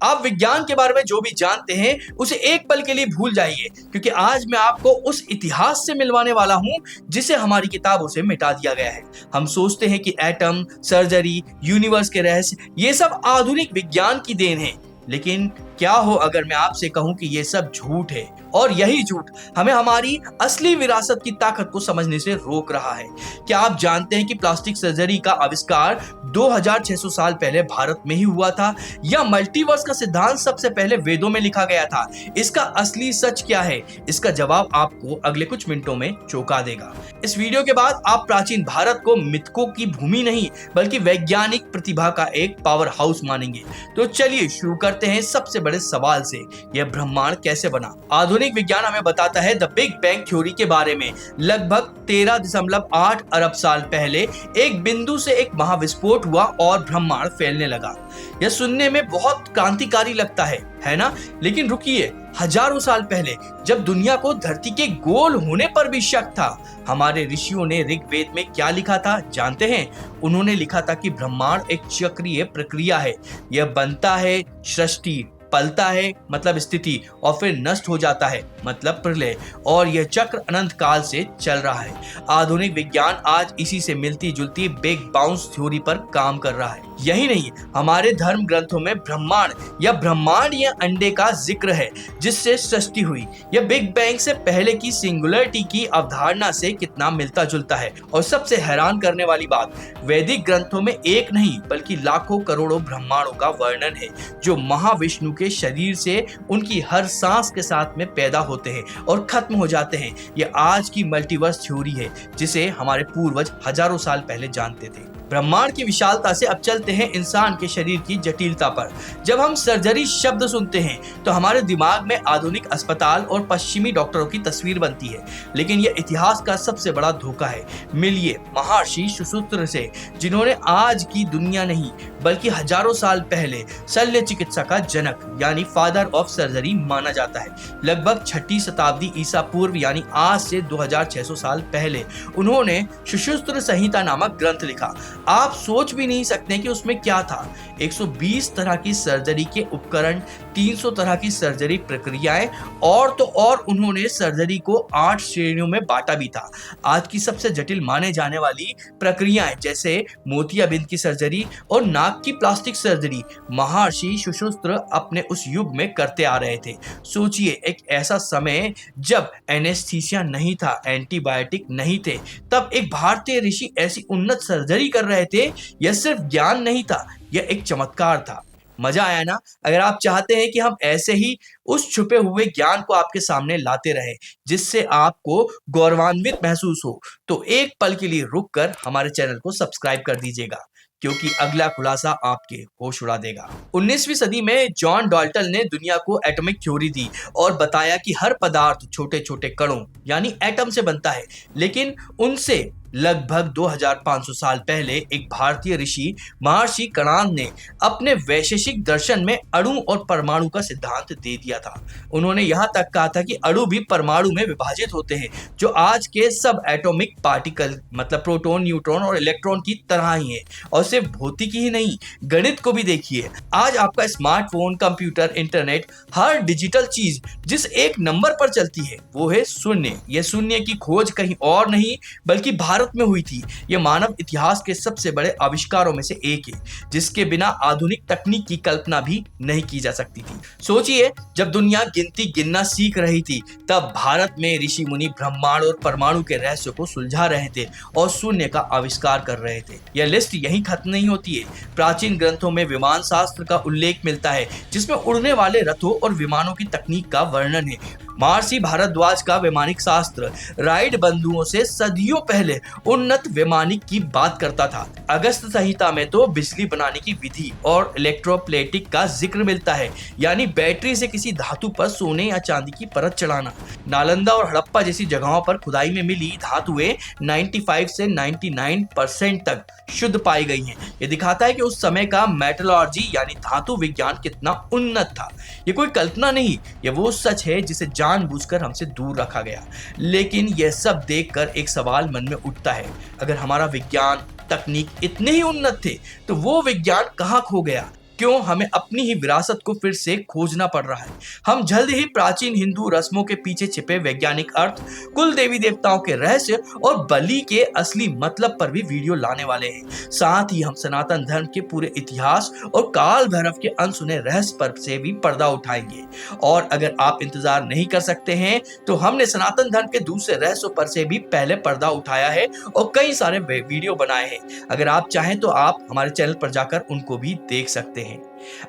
आप विज्ञान के बारे में जो भी जानते हैं उसे एक पल के लिए भूल जाइए, क्योंकि आज मैं आपको उस इतिहास से मिलवाने वाला हूं जिसे हमारी किताबों से मिटा दिया गया है। हम सोचते हैं कि एटम, सर्जरी, यूनिवर्स के रहस्य ये सब आधुनिक विज्ञान की देन है, लेकिन क्या हो अगर मैं आपसे कहूं कि ये सब झूठ है, और यही झूठ हमें हमारी असली विरासत की ताकत को समझने से रोक रहा है। क्या आप जानते हैं कि प्लास्टिक सर्जरी का आविष्कार 2600 साल पहले भारत में ही हुआ था, या मल्टीवर्स का सिद्धांत सबसे पहले वेदों में लिखा गया था? इसका असली सच क्या है, इसका जवाब आपको अगले कुछ मिनटों में चौंका देगा। इस वीडियो के बाद आप प्राचीन भारत को मिथकों की भूमि नहीं बल्कि वैज्ञानिक प्रतिभा का एक पावर हाउस मानेंगे। तो चलिए शुरू करते हैं सबसे बड़े सवाल से, यह ब्रह्मांड कैसे बना। आधुनिक विज्ञान हमें बताता है द बिग बैंग थ्योरी के बारे में। लगभग 13.8 अरब साल पहले एक बिंदु से एक महाविस्फोट हुआ और ब्रह्मांड फैलने लगा। यह सुनने में बहुत क्रांतिकारी लगता है ना? लेकिन रुकिए, हजारों साल पहले जब दुनिया को धरती के गोल होने पर भी शक था, हमारे ऋषियों ने ऋग्वेद में क्या लिखा था जानते हैं? उन्होंने लिखा था कि ब्रह्मांड एक चक्रीय प्रक्रिया है। यह बनता है, सृष्टि पलता है मतलब स्थिति, और फिर नष्ट हो जाता है मतलब प्रलय, और यह चक्र अनंत काल से चल रहा है। आधुनिक विज्ञान आज इसी से मिलती जुलती बिग बाउंस थ्योरी पर काम कर रहा है। यही नहीं, हमारे धर्म ग्रंथों में ब्रह्मांड या अंडे का जिक्र है जिससे सृष्टि हुई। यह बिग बैंग से पहले की सिंगुलरिटी की अवधारणा से कितना मिलता जुलता है। और सबसे हैरान करने वाली बात, वैदिक ग्रंथों में एक नहीं बल्कि लाखों करोड़ों ब्रह्मांडों का वर्णन है जो महाविष्णु के शरीर से उनकी हर सांस के साथ में पैदा होते हैं और खत्म हो जाते हैं। यह आज की मल्टीवर्स थ्योरी है जिसे हमारे पूर्वज हजारों साल पहले जानते थे। ब्रह्मांड की विशालता से अब चलते हैं इंसान के शरीर की जटिलता पर। जब हम सर्जरी शब्द सुनते हैं तो हमारे दिमाग में आधुनिक अस्पताल और पश्चिमी डॉक्टरों की तस्वीर बनती है, लेकिन यह इतिहास का सबसे बड़ा धोखा है। मिलिए महर्षि सुश्रुत से, जिन्होंने आज की दुनिया नहीं बल्कि हजारों साल पहले शल्य चिकित्सा का जनक यानी फादर ऑफ सर्जरी माना जाता है। लगभग 6ठी शताब्दी ईसा पूर्व यानी आज से 2600 साल पहले उन्होंने सुश्रुत संहिता नामक ग्रंथ लिखा। आप सोच भी नहीं सकते कि उसमें क्या था। 120 तरह की सर्जरी के उपकरण, 300 तरह की सर्जरी प्रक्रियाएं, और तो और उन्होंने सर्जरी को 8 श्रेणियों में बांटा भी था। आज की सबसे जटिल माने जाने वाली प्रक्रियाएं जैसे मोतियाबिंद की सर्जरी और नाक की प्लास्टिक सर्जरी महर्षि सुश्रुत अपने उस युग में करते आ रहे थे। सोचिए, एक ऐसा समय जब एनेस्थीसिया नहीं था, एंटीबायोटिक नहीं थे, तब एक भारतीय ऋषि ऐसी उन्नत सर्जरी कर रहे थे। यह सिर्फ ज्ञान नहीं था, यह एक चमत्कार था। मजा आया ना? अगर आप चाहते हैं कि हम ऐसे ही उस छुपे हुए ज्ञान को आपके सामने लाते रहे जिससे आपको गौरवान्वित महसूस हो, तो एक पल के लिए रुककर हमारे चैनल को सब्सक्राइब कर दीजिएगा, क्योंकि अगला खुलासा आपके होश उड़ा देगा। 19वीं सदी में जॉन डॉल्टन ने दुनिया को एटॉमिक थ्योरी दी और बताया कि हर पदार्थ छोटे छोटे कणों यानी एटम से बनता है। लेकिन उनसे लगभग 2500 साल पहले एक भारतीय ऋषि महर्षि कणाद ने अपने वैशेषिक दर्शन में अणु और परमाणु का सिद्धांत दे दिया था। उन्होंने यहाँ तक कहा था कि अणु भी परमाणु में विभाजित होते हैं, जो आज के सब एटॉमिक पार्टिकल मतलब प्रोटॉन, न्यूट्रॉन और इलेक्ट्रॉन की तरह ही है। और सिर्फ भौतिकी ही नहीं, गणित को भी देखिए। आज आपका स्मार्टफोन, कंप्यूटर, इंटरनेट, हर डिजिटल चीज जिस एक नंबर पर चलती है वो है शून्य। यह शून्य की खोज कहीं और नहीं बल्कि भारत में हुई थी। यह मानव इतिहास के सबसे बड़े आविष्कारों में से एक है, जिसके बिना आधुनिक तकनीक की कल्पना भी नहीं की जा सकती थी। सोचिए, जब दुनिया गिनती गिनना सीख रही थी, तब भारत में ऋषि मुनि ब्रह्मांड और परमाणु के रहस्य को सुलझा रहे थे और शून्य का आविष्कार कर रहे थे। यह लिस्ट यहीं खत्म नहीं होती है। प्राचीन ग्रंथों में विमान शास्त्र का उल्लेख मिलता है, जिसमें उड़ने वाले रथों और विमानों की तकनीक का वर्णन है। महर्षि भारद्वाज का वैमानिक शास्त्र राइड बंधुओं से सदियों पहले उन्नत वैमानिक की बात करता था। अगस्त संहिता में तो बिजली बनाने की विधि और इलेक्ट्रोप्लेटिक का जिक्र मिलता है, यानी बैटरी से किसी धातु पर सोने या चांदी की परत चढ़ाना। नालंदा और हड़प्पा जैसी जगहों पर खुदाई में मिली धातुएं 95 से 99% तक शुद्ध पाई गई हैं। यह दिखाता है कि उस समय का मेटलर्जी यानी धातु विज्ञान कितना उन्नत था। ये कोई कल्पना नहीं, ये वो सच है जिसे जानबूझकर हमसे दूर रखा गया। लेकिन यह सब देखकर एक सवाल मन में उठता है, अगर हमारा विज्ञान, तकनीक इतने ही उन्नत थे तो वो विज्ञान कहाँ खो गया? क्यों हमें अपनी ही विरासत को फिर से खोजना पड़ रहा है। हम जल्द ही प्राचीन हिंदू रस्मों के पीछे छिपे वैज्ञानिक अर्थ, कुल देवी देवताओं के रहस्य और बलि के असली मतलब पर भी वीडियो लाने वाले हैं। साथ ही हम सनातन धर्म के पूरे इतिहास और काल भैरव के अनसुने रहस्य पर से भी पर्दा उठाएंगे। और अगर आप इंतजार नहीं कर सकते हैं तो हमने सनातन धर्म के दूसरे रहस्यों पर से भी पहले पर्दा उठाया है और कई सारे वीडियो बनाए हैं। अगर आप चाहें तो आप हमारे चैनल पर जाकर उनको भी देख सकते हैं।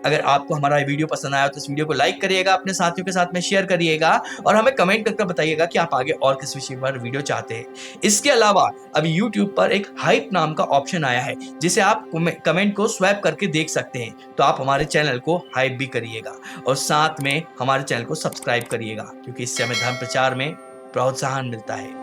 अगर आपको हमारा वीडियो पसंद आया तो इस वीडियो को लाइक करिएगा, अपने साथियों के साथ में शेयर करिएगा और हमें कमेंट करके बताइएगा कि आप आगे और किस विषय पर वीडियो चाहते हैं। इसके अलावा अभी YouTube पर एक हाइप नाम का ऑप्शन आया है जिसे आप कमेंट को स्वैप करके देख सकते हैं। तो आप हमारे चैनल को हाइप भी करिएगा और साथ में हमारे चैनल को सब्सक्राइब करिएगा, क्योंकि इससे हमें धर्म प्रचार में प्रोत्साहन मिलता है।